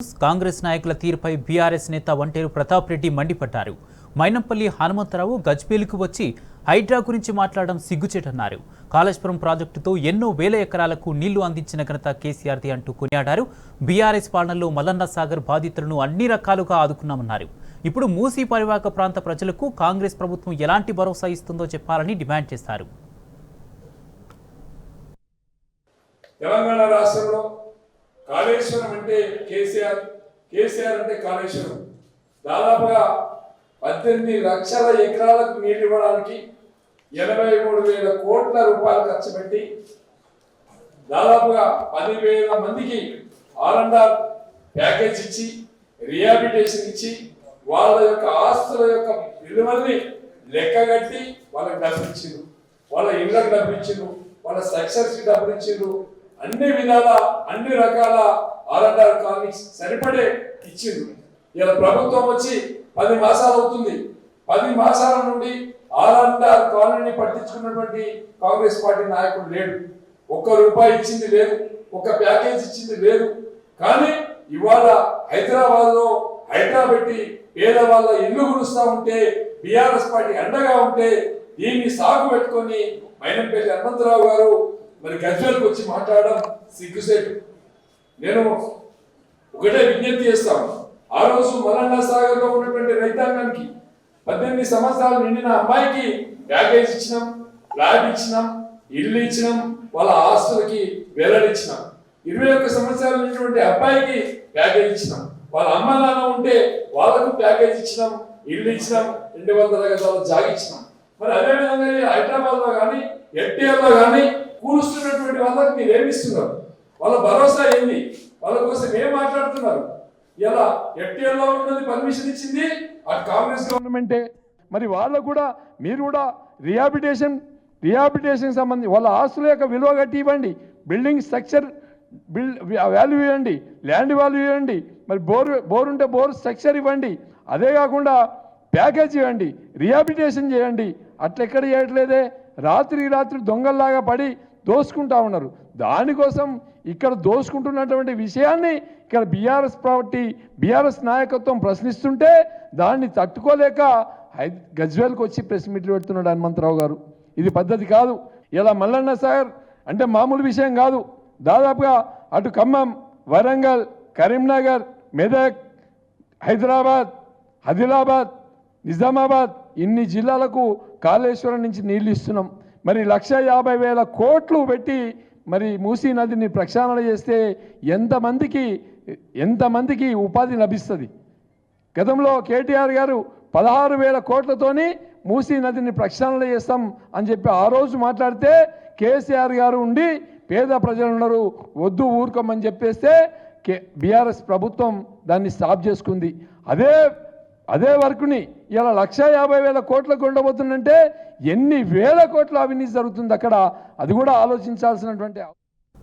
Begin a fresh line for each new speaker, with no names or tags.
కాంగ్రెస్ నాయకుల తీరుపై బీఆర్ఎస్ నేత వంటేరు ప్రతాప్ రెడ్డి మండిపడ్డారు. మైనంపల్లి హనుమంతరావు గజ్వేలుకు వచ్చి హైడ్రా గురించి మాట్లాడడం సిగ్గుచేటన్నారు. కాళేశ్వరం ప్రాజెక్టుతో ఎన్నో వేల ఎకరాలకు నీళ్లు అందించిన ఘనత కేసీఆర్ది అంటూ కొనియాడారు. బీఆర్ఎస్ పాలనలో మల్లన్న సాగర్ బాధితులను అన్ని రకాలుగా ఆదుకున్నామన్నారు. ఇప్పుడు మూసీ పరివాహక ప్రాంత ప్రజలకు కాంగ్రెస్ ప్రభుత్వం ఎలాంటి భరోసా ఇస్తుందో చెప్పాలని డిమాండ్ చేశారు.
తెలంగాణ రాష్ట్రంలో కాళేశ్వరం అంటే కేసీఆర్ అంటే కాళేశ్వరం దాదాపుగా 18 లక్షల ఎకరాలకు నీళ్లు ఇవ్వడానికి 83,000 కోట్ల రూపాయలు ఖర్చు పెట్టి దాదాపుగా 10,000 మందికి R&R ప్యాకేజ్ ఇచ్చి రిహాబిలిటేషన్ ఇచ్చి వాళ్ళ యొక్క ఆస్తుల యొక్క విలువల్ని లెక్కగట్టి వాళ్ళకి డబ్బులు ఇచ్చిండ్రు, వాళ్ళ ఇళ్ళకి డబ్బులు ఇచ్చిండ్రు, వాళ్ళ స్ట్రక్చర్స్కి డబ్బులు ఇచ్చిండ్రు, అన్ని విధాల అన్ని రకాల R&R కాలనీస్ సరిపడే ఇచ్చిండ్రు. ఇలా ప్రభుత్వం వచ్చి 10 మాసాలు అవుతుంది. 10 మాసాల నుండి R&R కాలనీని పట్టించుకున్నటువంటి కాంగ్రెస్ పార్టీ నాయకుడు లేడు. ₹1 ఇచ్చింది లేదు, ఒక ప్యాకేజ్ ఇచ్చింది లేదు. కానీ ఇవాళ హైదరాబాద్ లో హైడ్రా పెట్టి పేదవాళ్ళ ఇల్లు గురుస్తా ఉంటే బీఆర్ఎస్ పార్టీ అండగా ఉంటే దీన్ని సాగు పెట్టుకొని మైనంపల్లి హనుమంతరావు గారు మరి గజ్వేల్కి వచ్చి మాట్లాడడం సిగ్గుసేటు. నేను ఒకటే విజ్ఞప్తి చేస్తాను. ఆ రోజు మల్లన్న సాగర్ లో ఉన్నటువంటి రైతాంగానికి 18 సంవత్సరాలు నిండిన అమ్మాయికి ప్యాకేజ్ ఇచ్చినాం, ఫ్లాట్ ఇచ్చినాం, ఇల్లు ఇచ్చినాం, వాళ్ళ ఆస్తులకి వేలడిచ్చినాం. 21 సంవత్సరాలు నిండినటువంటి అబ్బాయికి ప్యాకేజ్ ఇచ్చినాం, వాళ్ళ అమ్మ నాన్న ఉంటే వాళ్ళకు ప్యాకేజ్ ఇచ్చినాం, ఇల్లు ఇచ్చినాం, 200 గజాల జాగా ఇచ్చినాం. మరి అదేవిధంగా హైదరాబాద్ లో కానీ ఎన్టీఆర్ లో కానీ కూలుస్తున్నటువంటి వాళ్ళకి మీరు ఏమిస్తున్నారు? వాళ్ళ భరోసా ఏంది? వాళ్ళ కోసం ఏం మాట్లాడుతున్నారు? ఇలా ఎన్టీఆర్ లో ఉన్నది పర్మిషన్ ఇచ్చింది అటు కాంగ్రెస్ గవర్నమెంటే. మరి వాళ్ళకు కూడా మీరు కూడా రిహాబిలిటేషన్ సంబంధించి వాళ్ళ ఆస్తుల యొక్క విలువ కట్టి ఇవ్వండి, బిల్డింగ్ స్ట్రక్చర్ వాల్యూ ఇవ్వండి, ల్యాండ్ వాల్యూ ఇవ్వండి, మరి బోర్ ఉంటే బోర్ స్ట్రక్చర్ ఇవ్వండి, అదే కాకుండా ప్యాకేజ్ ఇవ్వండి, రిహాబిలిటేషన్ చేయండి. అట్లెక్కడ చేయట్లేదే. రాత్రి దొంగల్లాగా పడి దోసుకుంటా ఉన్నారు. దానికోసం ఇక్కడ దోసుకుంటున్నటువంటి విషయాన్ని ఇక్కడ బీఆర్ఎస్ నాయకత్వం ప్రశ్నిస్తుంటే దాన్ని తట్టుకోలేక గజ్వేల్కి వచ్చి ప్రెస్ మీట్లు పెడుతున్నాడు హనుమంతరావు గారు. ఇది పద్ధతి కాదు. ఇలా మల్లన్న సాగర్ అంటే మామూలు విషయం కాదు. దాదాపుగా అటు ఖమ్మం, వరంగల్, కరీంనగర్, మెదక్, హైదరాబాద్, ఆదిలాబాద్, నిజామాబాద్ ఇన్ని జిల్లాలకు కాళేశ్వరం నుంచి నీళ్లు ఇస్తున్నాం. మరి 1,50,000 కోట్లు పెట్టి మరి మూసీ నదిని ప్రక్షాళన చేస్తే ఎంతమందికి ఉపాధి లభిస్తుంది? గతంలో కేటీఆర్ గారు 16,000 కోట్లతోని మూసీ నదిని ప్రక్షాళన చేస్తాం అని చెప్పి ఆ రోజు మాట్లాడితే కేసీఆర్ గారు ఉండి పేద ప్రజలు ఉన్నారు వద్దు ఊరుకోమని చెప్పేస్తే బీఆర్ఎస్ ప్రభుత్వం దాన్ని స్టాప్ చేసుకుంది. అదే వర్కుని ఇలా 1,50,000 కోట్లకు ఉండబోతుందంటే ఎన్ని వేల కోట్ల అవినీతి జరుగుతుంది అక్కడ, అది కూడా ఆలోచించాల్సినటువంటి